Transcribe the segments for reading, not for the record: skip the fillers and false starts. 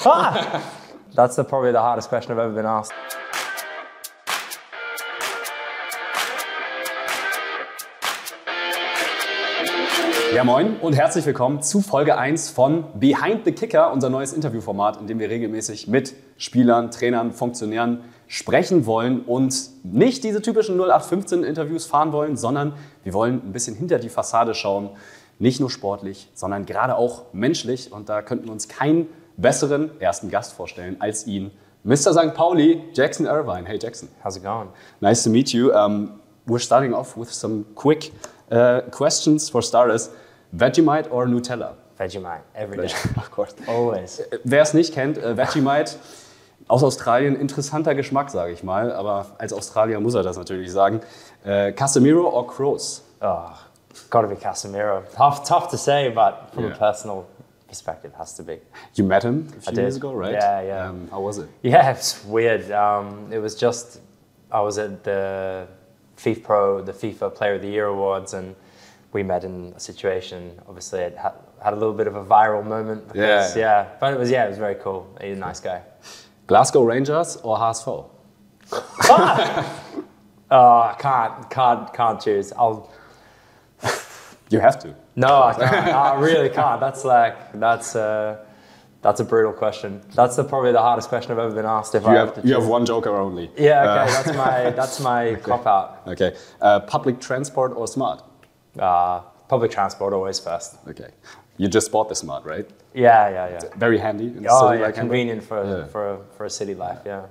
That's probably the hardest question I've ever been asked. Ja, moin und herzlich willkommen zu Folge 1 von Behind the Kicker, unser neues Interviewformat, in dem wir regelmäßig mit Spielern, Trainern, Funktionären sprechen wollen und nicht diese typischen 0815-Interviews fahren wollen, sondern wir wollen ein bisschen hinter die Fassade schauen, nicht nur sportlich, sondern gerade auch menschlich. Und da könnten wir uns keinen besseren ersten Gast vorstellen als ihn, Mr. St. Pauli, Jackson Irvine. Hey Jackson. How's it going? Nice to meet you. We're starting off with some quick questions for starters. Vegemite or Nutella? Vegemite, every day. Of course. Always. Wer es nicht kennt, Vegemite aus Australien, interessanter Geschmack, sage ich mal. Aber als Australier muss er das natürlich sagen. Casemiro or Kroos? Oh, gotta be Casemiro. Tough to say, but from a personal perspective, has to be. You met him a few years ago, right? Yeah. How was it? Yeah, it's weird. It was just, I was at the FIFA Player of the Year Awards, and we met in a situation. Obviously, it had a little bit of a viral moment. Because, but it was very cool. He's a nice guy. Glasgow Rangers or HSV? Oh, can't choose. You have to. No, I can't. I really can't. That's a brutal question. That's probably the hardest question I've ever been asked. You have one joker only. Yeah, okay. That's my okay. Cop out. Okay. Public transport or smart? Public transport always first. Okay. You just bought the smart, right? Yeah. It's very handy. In convenient for a city life. Yeah.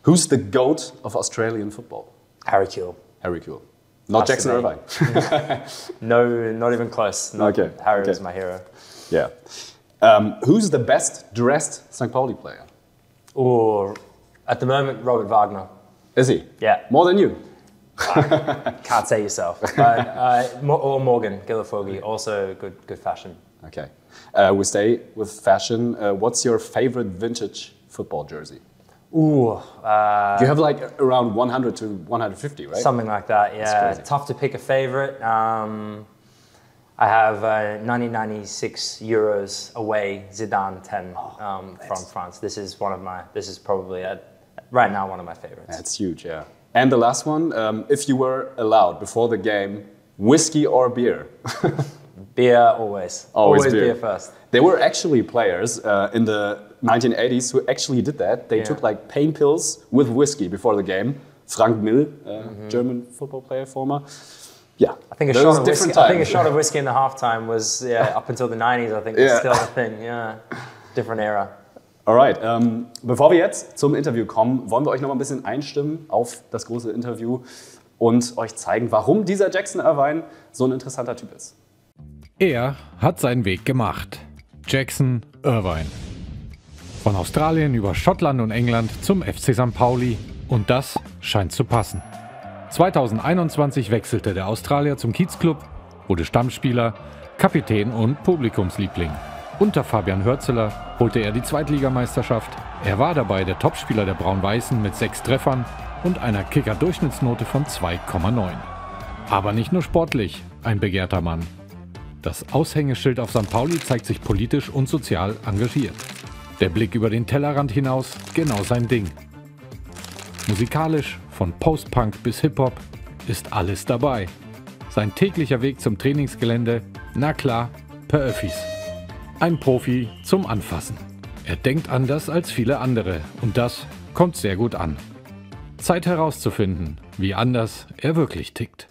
Who's the GOAT of Australian football? Harry Kewell. Harry Kewell. Not Jackson Irvine. No, not even close. Harry is my hero. Yeah. Who's the best dressed St. Pauli player? Oh, at the moment, Robert Wagner. Is he? Yeah. More than you? Can't say yourself. But, or Morgan Gillifogie, also good fashion. Okay. We stay with fashion. What's your favorite vintage football jersey? Ooh. You have like around 100 to 150, right? Something like that, yeah. Tough to pick a favorite. I have 1996 Euros away Zidane 10 from France. This is probably right now one of my favorites. That's huge, yeah. And the last one, if you were allowed before the game, whiskey or beer? Beer always. Always beer first. There were actually players in the 1980s who actually did that. They took like pain pills with whiskey before the game. Frank Mill, German football player, former. Yeah, I think a shot of whiskey in the halftime was up until the 90s. I think was still a thing. Yeah, different era. Alright, bevor wir jetzt zum Interview kommen, wollen wir euch noch mal ein bisschen einstimmen auf das große Interview und euch zeigen, warum dieser Jackson Irvine so ein interessanter Typ ist. Er hat seinen Weg gemacht. Jackson Irvine. Von Australien über Schottland und England zum FC St. Pauli. Und das scheint zu passen. 2021 wechselte der Australier zum Kiezclub, wurde Stammspieler, Kapitän und Publikumsliebling. Unter Fabian Hürzeler holte er die Zweitligameisterschaft. Er war dabei der Topspieler der Braun-Weißen mit 6 Treffern und einer Kicker-Durchschnittsnote von 2,9. Aber nicht nur sportlich ein begehrter Mann. Das Aushängeschild auf St. Pauli zeigt sich politisch und sozial engagiert. Der Blick über den Tellerrand hinaus, genau sein Ding. Musikalisch, von Post-Punk bis Hip-Hop, ist alles dabei. Sein täglicher Weg zum Trainingsgelände, na klar, per Öffis. Ein Profi zum Anfassen. Er denkt anders als viele andere und das kommt sehr gut an. Zeit herauszufinden, wie anders er wirklich tickt.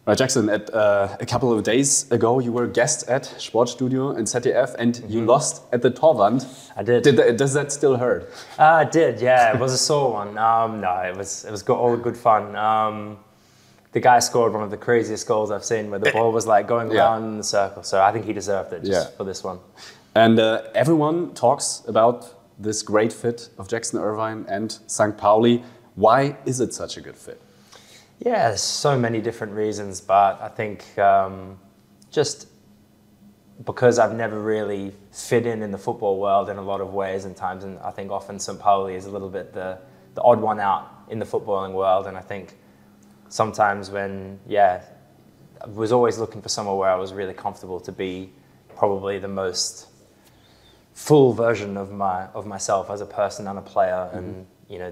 Right, Jackson, a couple of days ago you were a guest at Sportstudio in ZDF and you lost at the Torwand. I did. Does that still hurt? I did, yeah. It was a sore one. No, it was all good fun. The guy scored one of the craziest goals I've seen where the ball was like going around in the circle. So I think he deserved it just for this one. And everyone talks about this great fit of Jackson Irvine and St. Pauli. Why is it such a good fit? Yeah, there's so many different reasons, but I think just because I've never really fit in the football world in a lot of ways and times, and I think often St. Pauli is a little bit the odd one out in the footballing world, and I think sometimes when, I was always looking for somewhere where I was really comfortable to be probably the most full version of myself as a person and a player. And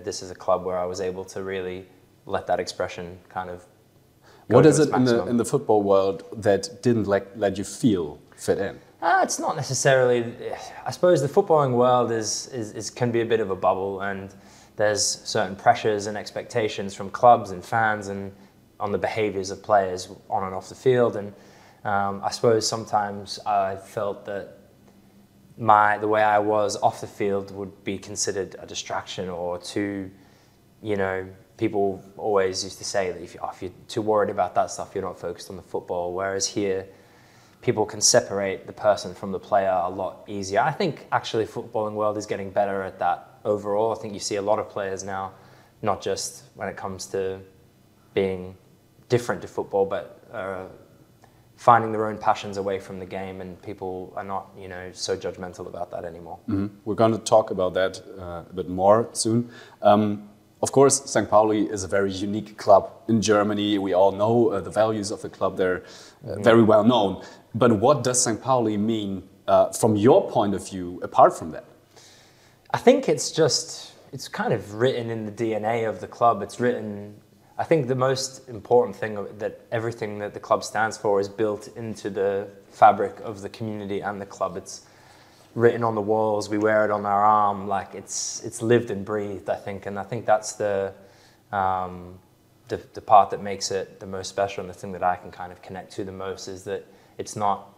this is a club where I was able to really let that expression kind of go What to is its it maximum. in the football world that didn't let you feel fit in? It's not necessarily. I suppose the footballing world can be a bit of a bubble, and there's certain pressures and expectations from clubs and fans and on the behaviours of players on and off the field. And I suppose sometimes I felt that the way I was off the field would be considered a distraction, or people always used to say that if you're too worried about that stuff, you're not focused on the football. Whereas here, people can separate the person from the player a lot easier. I think actually the footballing world is getting better at that overall. I think you see a lot of players now, not just when it comes to being different to football, but finding their own passions away from the game, and people are not, so judgmental about that anymore. Mm-hmm. We're going to talk about that a bit more soon. Of course, St. Pauli is a very unique club in Germany. We all know the values of the club. They're very well known. But what does St. Pauli mean from your point of view, apart from that? I think it's kind of written in the DNA of the club. I think the most important thing that everything that the club stands for is built into the fabric of the community and the club. It's written on the walls, we wear it on our arm, like it's lived and breathed, I think. And I think that's the part that makes it the most special, and the thing that I can kind of connect to the most is that it's not,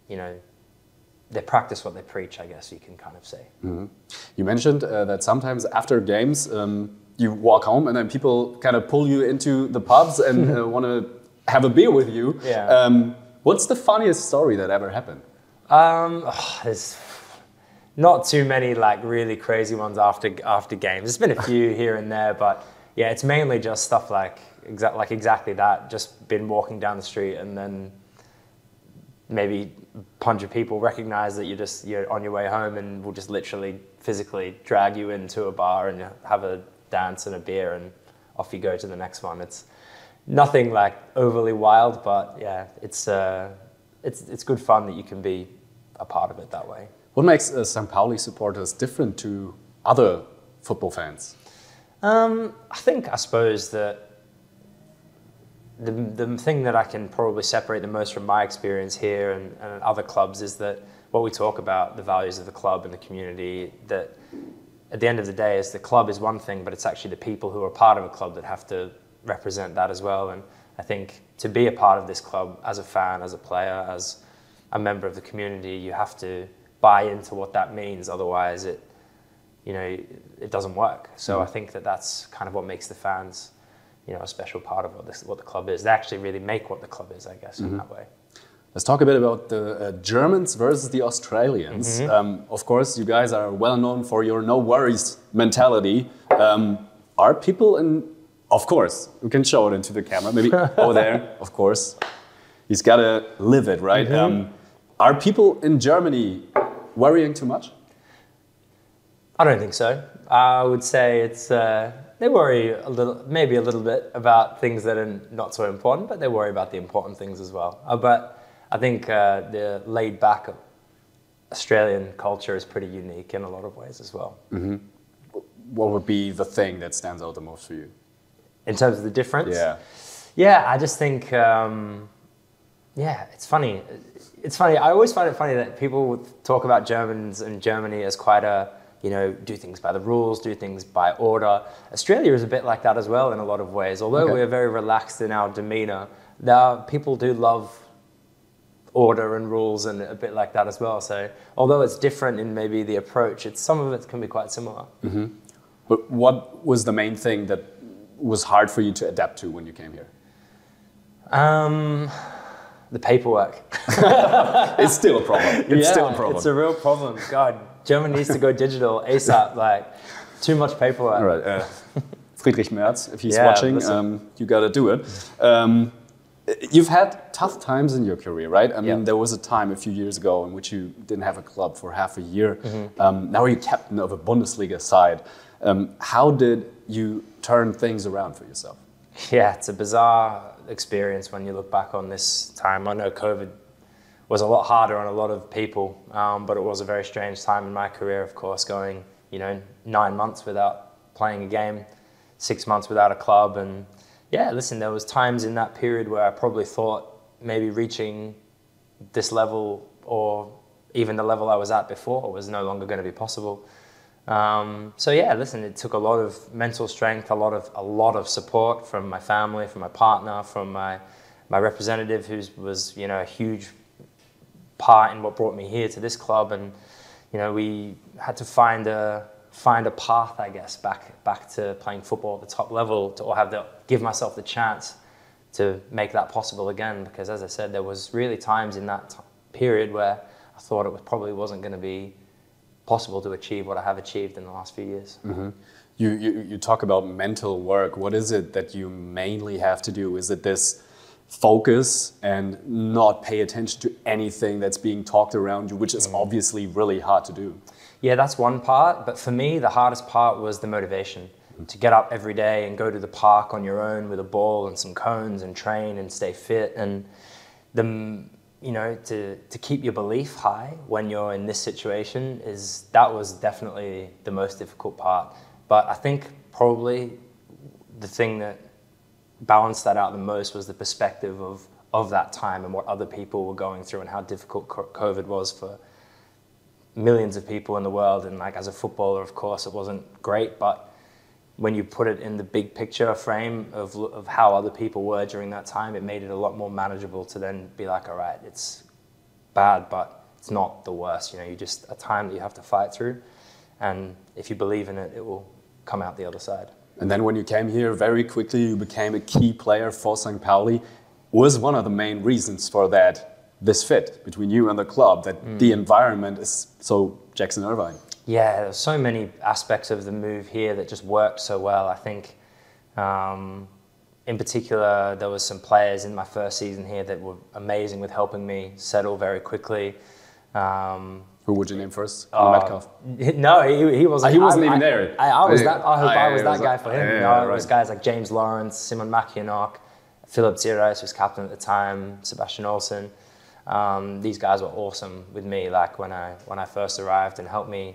they practice what they preach, I guess you can kind of say. Mm-hmm. You mentioned that sometimes after games, you walk home and then people kind of pull you into the pubs and want to have a beer with you. Yeah. What's the funniest story that ever happened? There's not too many like really crazy ones after games. There's been a few here and there, but yeah, it's mainly just stuff like exactly that. Just been walking down the street and then maybe a bunch of people recognize that you're on your way home, and will just literally physically drag you into a bar and have a dance and a beer, and off you go to the next one. It's nothing like overly wild, but yeah, it's good fun that you can be a part of it that way. What makes St. Pauli supporters different to other football fans? I suppose that the thing that I can probably separate the most from my experience here and other clubs is that what we talk about, the values of the club and the community, that at the end of the day is the club is one thing, but it's actually the people who are part of a club that have to represent that as well. And I think to be a part of this club as a fan, as a player, as a member of the community, you have to buy into what that means. Otherwise it doesn't work. So I think that's kind of what makes the fans, a special part of what the club is. They actually really make what the club is, I guess, in that way. Let's talk a bit about the Germans versus the Australians. Of course, you guys are well known for your no worries mentality. Are people of course, we can show it into the camera, maybe over there, of course. He's got to live it, right? Are people in Germany worrying too much? I don't think so. I would say it's they worry maybe a little bit about things that are not so important, but they worry about the important things as well. But I think the laid-back Australian culture is pretty unique in a lot of ways as well. Mm-hmm. What would be the thing that stands out the most for you? In terms of the difference? Yeah. Yeah, I just think, it's funny. It's funny. I always find it funny that people talk about Germans and Germany as quite a, do things by the rules, do things by order. Australia is a bit like that as well in a lot of ways. Although we're very relaxed in our demeanor, people do love order and rules and a bit like that as well. So although it's different in maybe the approach, some of it can be quite similar. Mm-hmm. But what was the main thing that was hard for you to adapt to when you came here? The paperwork. It's still a problem. It's still a problem. It's a real problem. God, Germany needs to go digital ASAP. Like, too much paperwork. All right. Friedrich Merz, if he's watching, you got to do it. You've had tough times in your career, right? I mean, there was a time a few years ago in which you didn't have a club for half a year. Now you're captain of a Bundesliga side. How did you turn things around for yourself? Yeah, it's a bizarre experience when you look back on this time. I know COVID was a lot harder on a lot of people, but it was a very strange time in my career, of course, going, 9 months without playing a game, 6 months without a club. And yeah, listen, there was times in that period where I probably thought maybe reaching this level or even the level I was at before was no longer going to be possible. So yeah, listen, it took a lot of mental strength, a lot of support from my family, from my partner, from my representative, who was a huge part in what brought me here to this club. And we had to find a path, I guess, back to playing football at the top level, give myself the chance to make that possible again. Because as I said, there was really times in that period where I thought it probably wasn't going to be possible to achieve what I have achieved in the last few years. Mm-hmm. You talk about mental work. What is it that you mainly have to do? Is it this focus and not pay attention to anything that's being talked around you, which is obviously really hard to do? Yeah, that's one part. But for me, the hardest part was the motivation. To get up every day and go to the park on your own with a ball and some cones and train and stay fit, and to keep your belief high when you're in this situation, that was definitely the most difficult part. But I think probably the thing that balanced that out the most was the perspective of that time and what other people were going through and how difficult COVID was for millions of people in the world. And as a footballer, of course, it wasn't great, but when you put it in the big picture frame of how other people were during that time, it made it a lot more manageable to then be like, all right, it's bad, but it's not the worst. You just a time that you have to fight through. And if you believe in it, it will come out the other side. And then when you came here, very quickly you became a key player for St. Pauli. Was one of the main reasons for that, this fit between you and the club, that the environment is so Jackson Irvine? Yeah, there's so many aspects of the move here that just worked so well. I think, in particular, there was some players in my first season here that were amazing with helping me settle very quickly. Who would you name first? Metcalf? No, he wasn't. He wasn't even there. I was that guy for him. Yeah, it was guys like James Lawrence, Simon Mackinock, Philip Zirais, who was captain at the time, Sebastian Olsen. These guys were awesome with me, when I first arrived, and helped me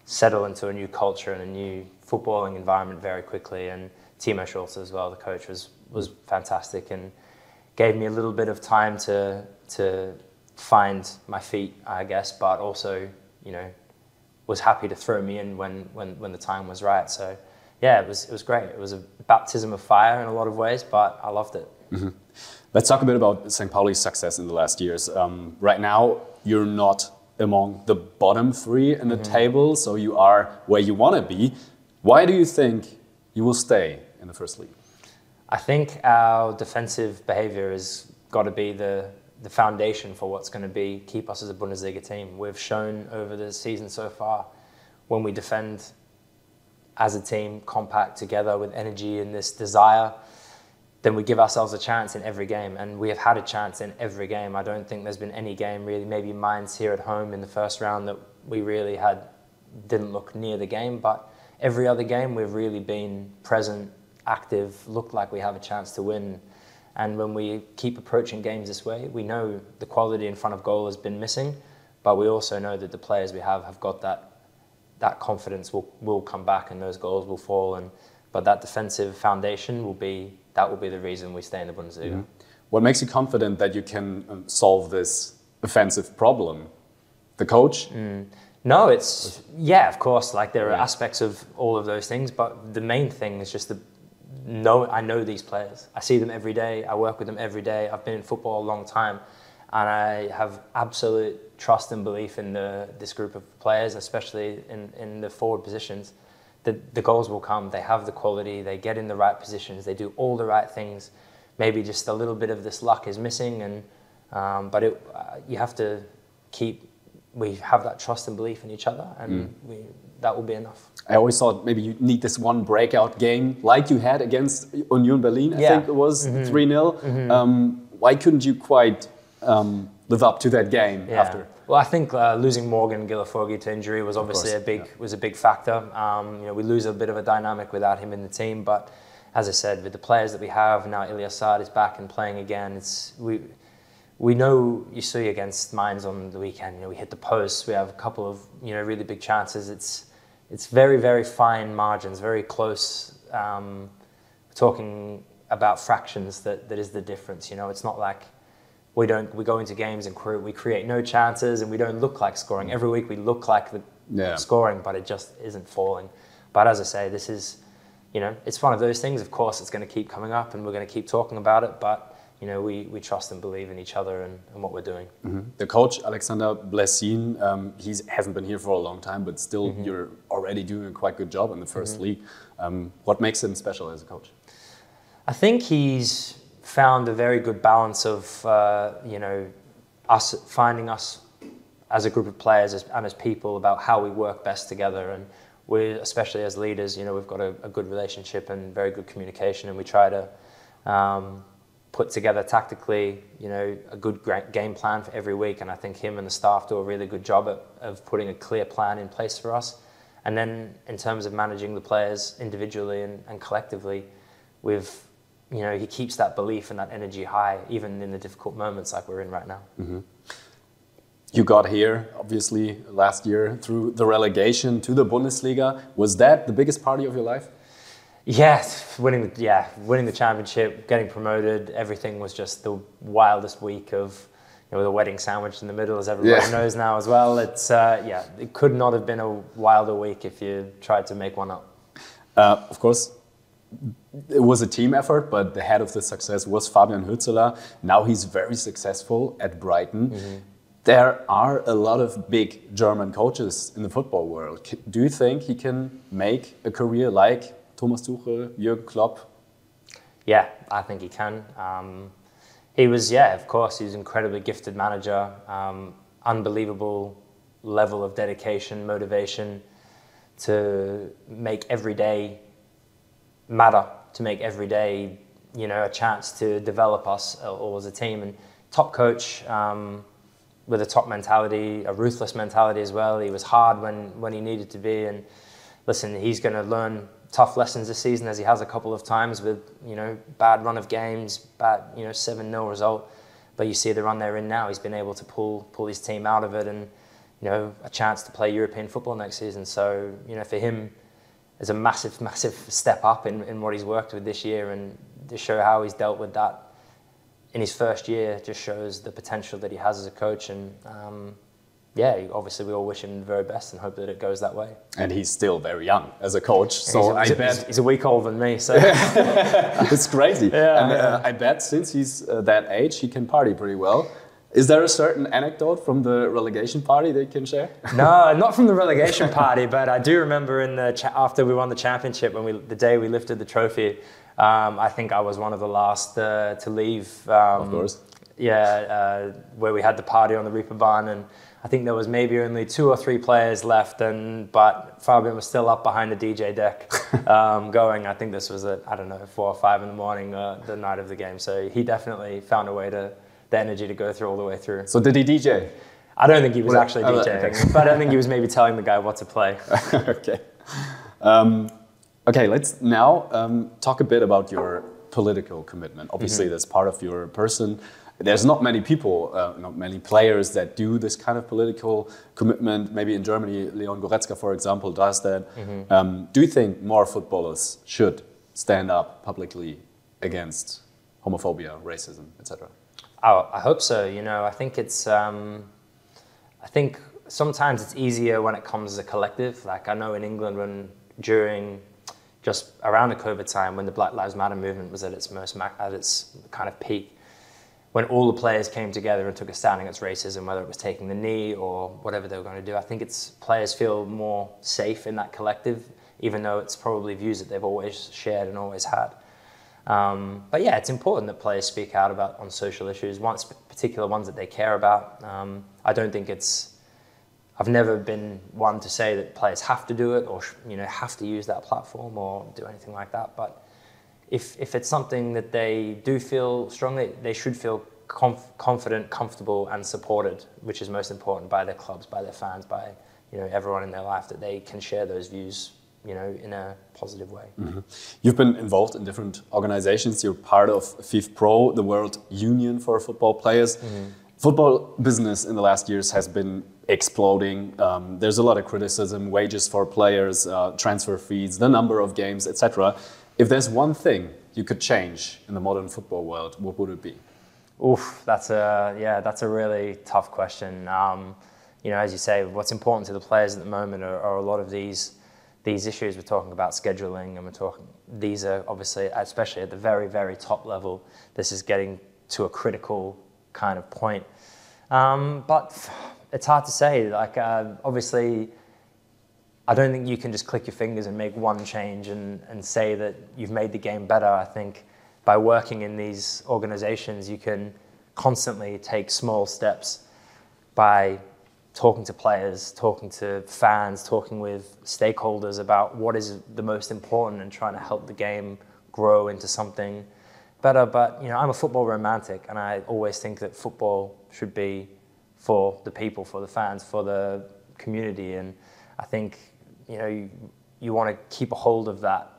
settle into a new culture and a new footballing environment very quickly. And Timo Schultz as well, the coach, was fantastic and gave me a little bit of time to find my feet, I guess, but also, was happy to throw me in when the time was right. So yeah, it was great. It was a baptism of fire in a lot of ways, but I loved it. Mm-hmm. Let's talk a bit about St. Pauli's success in the last years. Right now, you're not among the bottom three in the table, so you are where you want to be. Why do you think you will stay in the first league? I think our defensive behavior has got to be the foundation for what's going to keep us as a Bundesliga team. We've shown over the season so far, when we defend as a team, compact together with energy and this desire, then we give ourselves a chance in every game. And we have had a chance in every game. I don't think there's been any game really, maybe mine's here at home in the first round, that we really didn't look near the game. But every other game we've really been present, active, looked like we have a chance to win. And when we keep approaching games this way, we know the quality in front of goal has been missing, but we also know that the players we have got that confidence will come back and those goals will fall. But that defensive foundation will be the reason we stay in the Bundesliga. Mm-hmm. What makes you confident that you can solve this offensive problem? The coach? No, of course, there are aspects of all of those things, but the main thing is just I know these players. I see them every day. I work with them every day. I've been in football a long time, and I have absolute trust and belief in this group of players, especially in the forward positions. The goals will come. They have the quality. They get in the right positions. They do all the right things. Maybe just a little bit of this luck is missing, but you have to we have that trust and belief in each other, and that will be enough. I always thought maybe you need this one breakout game like you had against Union Berlin. I think it was 3-0. Why couldn't you quite live up to that game after? Well, I think losing Morgan Gillifogi to injury was obviously a big factor. We lose a bit of a dynamic without him in the team, but as I said, with the players that we have now, Ilyasad is back and playing again. we know, you see against Mainz on the weekend, you know, we hit the post, we have a couple of, you know, really big chances. It's very, very fine margins, very close. We're talking about fractions that is the difference. You know, it's not like we go into games and we create no chances and we don't look like scoring. Every week we look like scoring, but it just isn't falling. But as I say, this is, you know, it's one of those things. Of course, it's going to keep coming up and we're going to keep talking about it, but you know, we trust and believe in each other and what we're doing. Mm-hmm. The coach, Alexander Blessin, he hasn't been here for a long time, but still you're already doing a quite good job in the first league. What makes him special as a coach? I think he's found a very good balance of, you know, finding us as a group of players and as people about how we work best together. And we, especially as leaders, you know, we've got a good relationship and very good communication, and we try to put together tactically, you know, a good game plan for every week. And I think him and the staff do a really good job of putting a clear plan in place for us. And then in terms of managing the players individually and collectively, you know, he keeps that belief and that energy high, even in the difficult moments like we're in right now. Mm-hmm. You got here, obviously, last year through the relegation to the Bundesliga. Was that the biggest party of your life? Yeah, winning the championship, getting promoted, everything was just the wildest week of, you know, with a wedding sandwich in the middle, as everybody knows now as well. It's it could not have been a wilder week if you tried to make one up. Of course, it was a team effort, but the head of the success was Fabian Hürzeler. Now he's very successful at Brighton. Mm-hmm. There are a lot of big German coaches in the football world. Do you think he can make a career like Thomas Tuchel, Jürgen Klopp? Yeah, I think he can. He was, of course, he's an incredibly gifted manager, unbelievable level of dedication, motivation to make every day matter, to make every day, you know, a chance to develop us all as a team. And top coach with a top mentality, a ruthless mentality as well. He was hard when he needed to be. And listen, he's going to learn tough lessons this season, as he has a couple of times with, you know, bad run of games, bad, you know, 7-0 result. But you see the run they're in now. He's been able to pull his team out of it, and, you know, a chance to play European football next season. So, you know, for him, it's a massive, massive step up in what he's worked with this year, and to show how he's dealt with that in his first year just shows the potential that he has as a coach. And obviously we all wish him the very best and hope that it goes that way. And he's still very young as a coach, so I bet he's a week older than me. So it's crazy. I bet since he's that age, he can party pretty well. Is there a certain anecdote from the relegation party that you can share? No, not from the relegation party, but I do remember after we won the championship, the day we lifted the trophy. I think I was one of the last to leave. Of course. Where we had the party on the Reeperbahn, and I think there was maybe only 2 or 3 players left, but Fabian was still up behind the DJ deck going. I think this was at, 4 or 5 in the morning, the night of the game. So he definitely found a way the energy to go through all the way through. So did he DJ? I don't think he was actually DJing, but I think he was maybe telling the guy what to play. Okay. Okay, let's now talk a bit about your political commitment. Obviously, that's part of your person. There's not many people, not many players that do this kind of political commitment. Maybe in Germany, Leon Goretzka, for example, does that. Do you think more footballers should stand up publicly against homophobia, racism, etc.? Oh, I hope so. You know, I think it's. I think sometimes it's easier when it comes as a collective. Like I know in England, just around the COVID time, when the Black Lives Matter movement was at its kind of peak, when all the players came together and took a stand against racism, whether it was taking the knee or whatever they were going to do, I think players feel more safe in that collective, even though it's probably views that they've always shared and always had. But yeah, it's important that players speak out on social issues, particular ones that they care about. I don't think I've never been one to say that players have to do it or have to use that platform or do anything like that. But if it's something that they do feel strongly, they should feel confident, comfortable, and supported, which is most important, by their clubs, by their fans, by everyone in their life, that they can share those views in a positive way. Mm-hmm. You've been involved in different organizations. You're part of FIFPro, the World Union for Football Players. Mm-hmm. Football business in the last years has been exploding. There's a lot of criticism, wages for players, transfer fees, the number of games, etc. If there's one thing you could change in the modern football world, what would it be? Oof, that's a really tough question. As you say, what's important to the players at the moment are a lot of these issues. We're talking about scheduling, and these are obviously, especially at the very, very top level, this is getting to a critical kind of point. But it's hard to say. Obviously, I don't think you can just click your fingers and make one change and say that you've made the game better. I think by working in these organizations, you can constantly take small steps by talking to players, talking to fans, talking with stakeholders about what is the most important and trying to help the game grow into something better. But, I'm a football romantic, and I always think that football should be for the people, for the fans, for the community. And I think, you want to keep a hold of that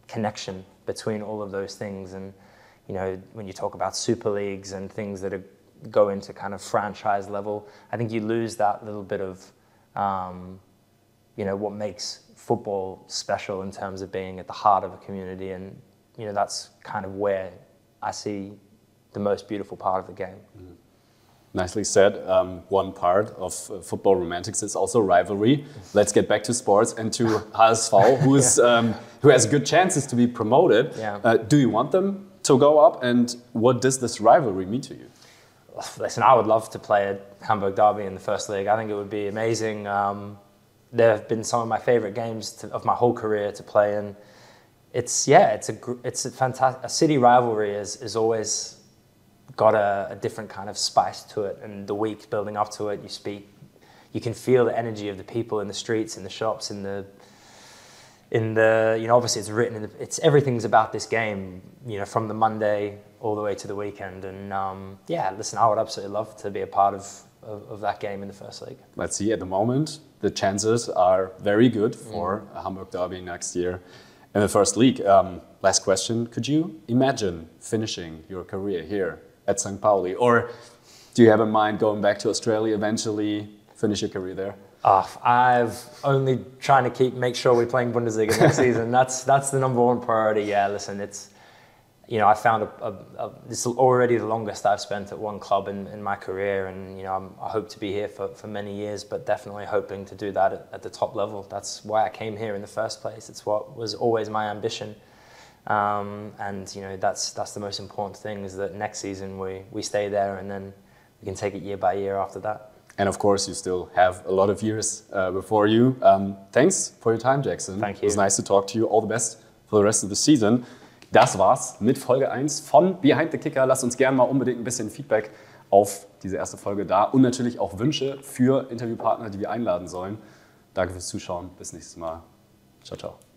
connection between all of those things. And, when you talk about super leagues and things that go into kind of franchise level, I think you lose that little bit of, what makes football special in terms of being at the heart of a community. And, that's kind of where I see the most beautiful part of the game. Mm-hmm. Nicely said. One part of football romantics is also rivalry. Let's get back to sports and to HSV, who has good chances to be promoted. Yeah. Do you want them to go up, and what does this rivalry mean to you? Listen, I would love to play at Hamburg Derby in the first league. I think it would be amazing. There have been some of my favorite games of my whole career to play in. It's a fantastic. A city rivalry is always got a different kind of spice to it, and the weeks building up to it, you can feel the energy of the people in the streets, in the shops, in the obviously it's written it's everything's about this game, from the Monday all the way to the weekend. And listen, I would absolutely love to be a part of that game in the first league. Let's see. At the moment, the chances are very good for a Hamburg Derby next year in the first league. Last question: could you imagine finishing your career here at St. Pauli, or do you have in mind going back to Australia eventually, finish your career there? I've only trying to make sure we're playing Bundesliga next season. That's the number one priority. Yeah, listen, it's I found this is already the longest I've spent at one club in my career, and I hope to be here for many years, but definitely hoping to do that at the top level. That's why I came here in the first place. It's what was always my ambition. And that's the most important thing, is that next season we stay there, and then we can take it year by year after that. And of course, you still have a lot of years before you. Thanks for your time, Jackson. Thank you. It was nice to talk to you. All the best for the rest of the season. Das war's mit Folge 1 von Behind the Kicker. Lasst uns gerne mal unbedingt ein bisschen Feedback auf diese erste Folge da und natürlich auch Wünsche für Interviewpartner, die wir einladen sollen. Danke fürs Zuschauen. Bis nächstes Mal. Ciao, ciao.